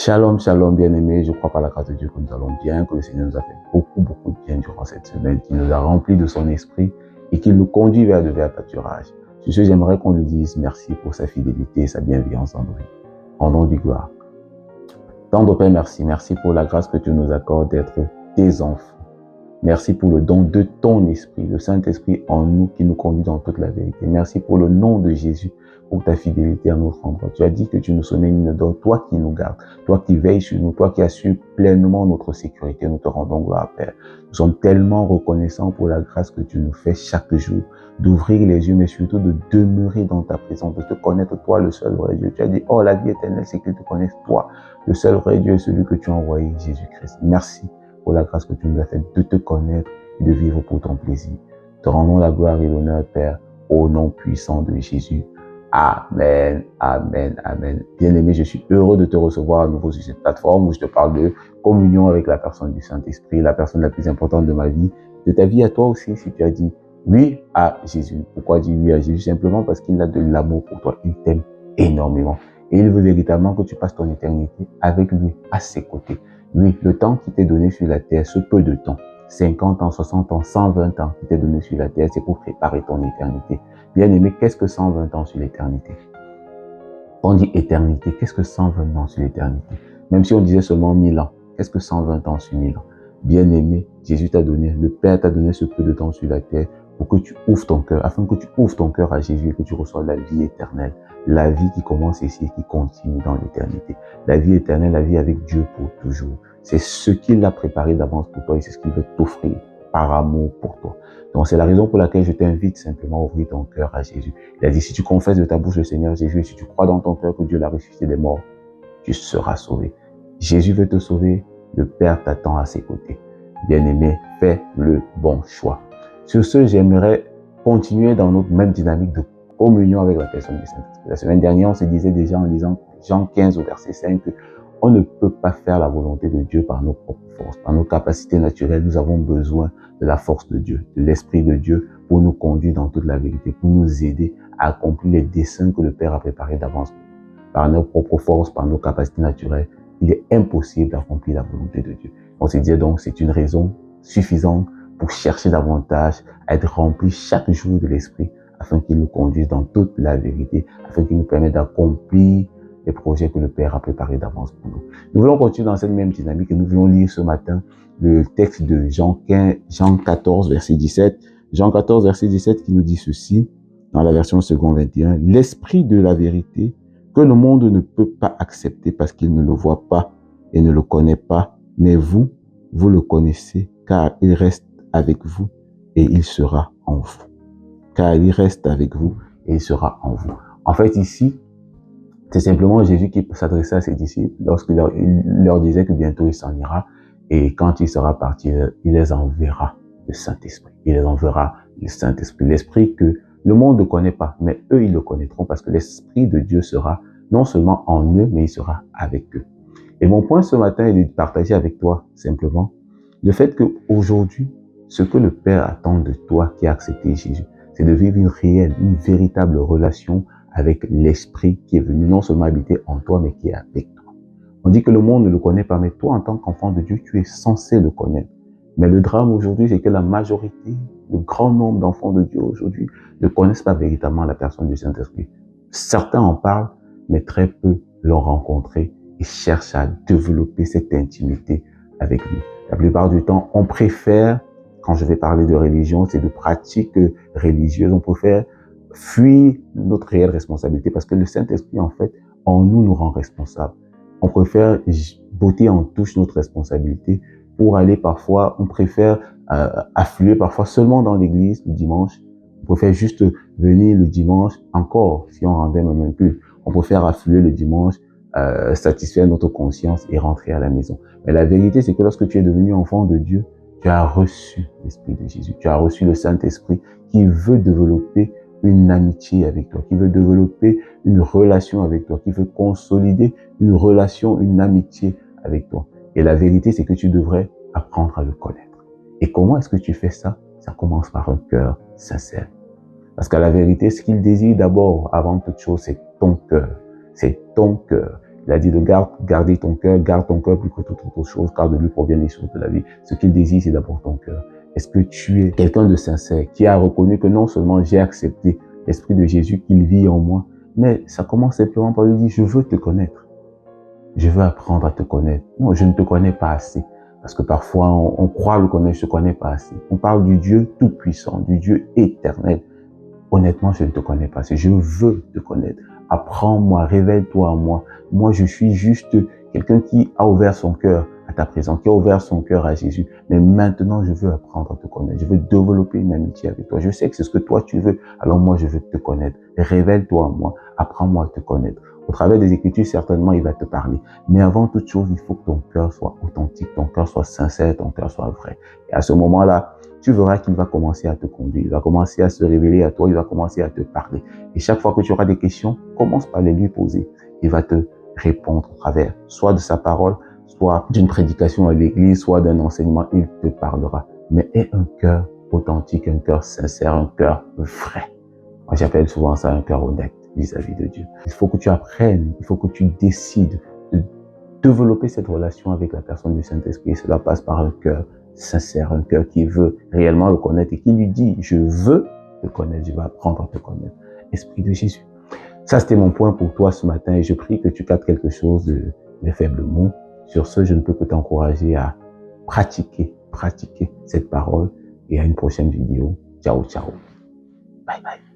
Shalom, shalom, bien-aimés. Je crois par la grâce de Dieu que nous allons bien, que le Seigneur nous a fait beaucoup, beaucoup de bien durant cette semaine, qu'il nous a remplis de son esprit et qu'il nous conduit vers de verts pâturages. Sur ce, j'aimerais qu'on lui dise merci pour sa fidélité et sa bienveillance en nos vies. Rendons du gloire. Tendre Père, merci. Merci pour la grâce que tu nous accordes d'être tes enfants. Merci pour le don de ton esprit, le Saint-Esprit en nous qui nous conduit dans toute la vérité. Merci pour le nom de Jésus, pour ta fidélité à notre endroit. Tu as dit que tu nous sommets une donne, toi qui nous gardes, toi qui veilles sur nous, toi qui assures pleinement notre sécurité. Nous te rendons gloire, Père. Nous sommes tellement reconnaissants pour la grâce que tu nous fais chaque jour, d'ouvrir les yeux, mais surtout de demeurer dans ta présence, de te connaître, toi, le seul vrai Dieu. Tu as dit, oh, la vie éternelle, c'est qu'ils te connaissent, toi, le seul vrai Dieu, celui que tu as envoyé, Jésus-Christ. Merci pour la grâce que tu nous as fait de te connaître et de vivre pour ton plaisir. Te rendons la gloire et l'honneur, Père, au nom puissant de Jésus. Amen, amen, amen. Bien-aimé, je suis heureux de te recevoir à nouveau sur cette plateforme où je te parle de communion avec la personne du Saint-Esprit, la personne la plus importante de ma vie, de ta vie à toi aussi, si tu as dit oui à Jésus. Pourquoi dire oui à Jésus? Simplement parce qu'il a de l'amour pour toi. Il t'aime énormément. Et il veut véritablement que tu passes ton éternité avec lui, à ses côtés. Oui, le temps qui t'est donné sur la terre, ce peu de temps, 50 ans, 60 ans, 120 ans qui t'est donné sur la terre, c'est pour préparer ton éternité. Bien-aimé, qu'est-ce que 120 ans sur l'éternité? On dit éternité, qu'est-ce que 120 ans sur l'éternité? Même si on disait seulement 1000 ans, qu'est-ce que 120 ans sur 1000 ans? Bien-aimé, Jésus t'a donné, le Père t'a donné ce peu de temps sur la terre pour que tu ouvres ton cœur, afin que tu ouvres ton cœur à Jésus et que tu reçoives la vie éternelle. La vie qui commence ici et qui continue dans l'éternité. La vie éternelle, la vie avec Dieu pour toujours. C'est ce qu'il a préparé d'avance pour toi et c'est ce qu'il veut t'offrir par amour pour toi. Donc c'est la raison pour laquelle je t'invite simplement à ouvrir ton cœur à Jésus. Il a dit, si tu confesses de ta bouche le Seigneur Jésus et si tu crois dans ton cœur que Dieu l'a ressuscité des morts, tu seras sauvé. Jésus veut te sauver, le Père t'attend à ses côtés. Bien-aimé, fais le bon choix. Sur ce, j'aimerais continuer dans notre même dynamique de communion avec la personne du Saint-Esprit. La semaine dernière, on se disait déjà en lisant Jean 15 au verset 5 que on ne peut pas faire la volonté de Dieu par nos propres forces, par nos capacités naturelles. Nous avons besoin de la force de Dieu, de l'Esprit de Dieu pour nous conduire dans toute la vérité, pour nous aider à accomplir les desseins que le Père a préparés d'avance. Par nos propres forces, par nos capacités naturelles, il est impossible d'accomplir la volonté de Dieu. On se dit donc, c'est une raison suffisante pour chercher davantage à être rempli chaque jour de l'Esprit afin qu'il nous conduise dans toute la vérité, afin qu'il nous permette d'accomplir les projets que le Père a préparés d'avance pour nous. Nous voulons continuer dans cette même dynamique et nous voulons lire ce matin le texte de Jean 14, verset 17. Jean 14, verset 17 qui nous dit ceci, dans la version second 21. L'Esprit de la vérité que le monde ne peut pas accepter parce qu'il ne le voit pas et ne le connaît pas, mais vous, vous le connaissez car il reste avec vous et il sera en vous. Car il reste avec vous et il sera en vous. En fait, ici, c'est simplement Jésus qui s'adressait à ses disciples lorsqu'il leur disait que bientôt il s'en ira et quand il sera parti, il les enverra le Saint-Esprit. Il les enverra le Saint-Esprit, l'Esprit que le monde ne connaît pas, mais eux, ils le connaîtront parce que l'Esprit de Dieu sera non seulement en eux, mais il sera avec eux. Et mon point ce matin est de partager avec toi simplement le fait qu'aujourd'hui, ce que le Père attend de toi qui a accepté Jésus, c'est de vivre une réelle, une véritable relation avec l'Esprit qui est venu non seulement habiter en toi, mais qui est avec toi. On dit que le monde ne le connaît pas, mais toi, en tant qu'enfant de Dieu, tu es censé le connaître. Mais le drame aujourd'hui, c'est que la majorité, le grand nombre d'enfants de Dieu aujourd'hui ne connaissent pas véritablement la personne du Saint-Esprit. Certains en parlent, mais très peu l'ont rencontré et cherchent à développer cette intimité avec lui. La plupart du temps, on préfère, quand je vais parler de religion, c'est de pratiques religieuses, on préfère fuir notre réelle responsabilité parce que le Saint-Esprit, en fait, en nous rend responsables. On préfère botter en touche notre responsabilité pour aller parfois, on préfère affluer parfois seulement dans l'église le dimanche. On préfère juste venir le dimanche, encore, si on rendait même un peu. On préfère affluer le dimanche, satisfaire notre conscience et rentrer à la maison. Mais la vérité, c'est que lorsque tu es devenu enfant de Dieu, tu as reçu l'Esprit de Jésus. Tu as reçu le Saint-Esprit qui veut développer une amitié avec toi, qui veut développer une relation avec toi, qui veut consolider une relation, une amitié avec toi. Et la vérité, c'est que tu devrais apprendre à le connaître. Et comment est-ce que tu fais ça? Ça commence par un cœur sincère. Parce qu'à la vérité, ce qu'il désire d'abord, avant toute chose, c'est ton cœur. C'est ton cœur. Il a dit de garder ton cœur, garde ton cœur plus que toute autre chose, car de lui proviennent les sources de la vie. Ce qu'il désire, c'est d'abord ton cœur. Est-ce que tu es quelqu'un de sincère, qui a reconnu que non seulement j'ai accepté l'Esprit de Jésus, qu'il vit en moi, mais ça commence simplement par lui dire, je veux te connaître. Je veux apprendre à te connaître. Non, je ne te connais pas assez. Parce que parfois, on croit le connaître, je ne te connais pas assez. On parle du Dieu tout-puissant, du Dieu éternel. Honnêtement, je ne te connais pas assez. Je veux te connaître. Apprends-moi, révèle-toi à moi. Moi, je suis juste quelqu'un qui a ouvert son cœur à ta présence, qui a ouvert son cœur à Jésus. Mais maintenant, je veux apprendre à te connaître. Je veux développer une amitié avec toi. Je sais que c'est ce que toi tu veux. Alors moi, je veux te connaître. Révèle-toi à moi. Apprends-moi à te connaître. Au travers des Écritures, certainement, il va te parler. Mais avant toute chose, il faut que ton cœur soit authentique, ton cœur soit sincère, ton cœur soit vrai. Et à ce moment-là, tu verras qu'il va commencer à te conduire, il va commencer à se révéler à toi, il va commencer à te parler. Et chaque fois que tu auras des questions, commence par les lui poser. Il va te répondre au travers, soit de sa parole, soit d'une prédication à l'église, soit d'un enseignement, il te parlera. Mais aie un cœur authentique, un cœur sincère, un cœur vrai. Moi, j'appelle souvent ça un cœur honnête vis-à-vis de Dieu. Il faut que tu apprennes, il faut que tu décides de développer cette relation avec la personne du Saint-Esprit. Cela passe par un cœur sincère, un cœur qui veut réellement le connaître et qui lui dit, je veux te connaître, je vais apprendre à te connaître. Esprit de Jésus. Ça, c'était mon point pour toi ce matin et je prie que tu captes quelque chose de mes faibles mots. Sur ce, je ne peux que t'encourager à pratiquer cette parole et à une prochaine vidéo. Ciao, ciao. Bye, bye.